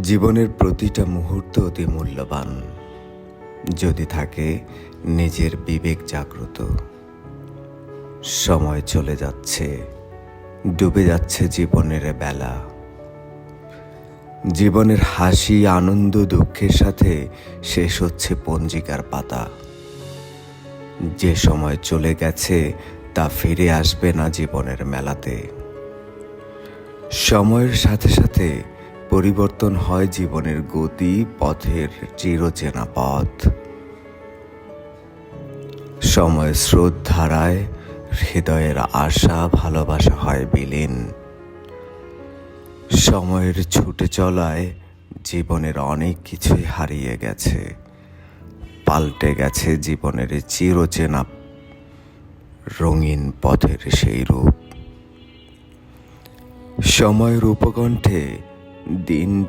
জীবনের প্রতিটা মুহূর্ত অতি মূল্যবান যদি থাকে নিজের বিবেক জাগ্রত। সময় চলে যাচ্ছে, ডুবে যাচ্ছে জীবনের বেলা। জীবনের হাসি, আনন্দ, দুঃখের সাথে শেষ হচ্ছে পঞ্জিকার পাতা। যে সময় চলে গেছে তা ফিরে আসবে না জীবনের মেলাতে। সময়ের সাথে সাথে পরিবর্তন হয় জীবনের গতি, পথের চিরচেনা পথ। সময় স্রোত ধারায় হৃদয়ের আশা, ভালোবাসা হয় বিলীন। সময়ের ছুটে চলায় জীবনের অনেক কিছুই হারিয়ে গেছে, পাল্টে গেছে জীবনের চিরচেনা রঙিন পথের সেই রূপ। সময়ের উপকণ্ঠে দিন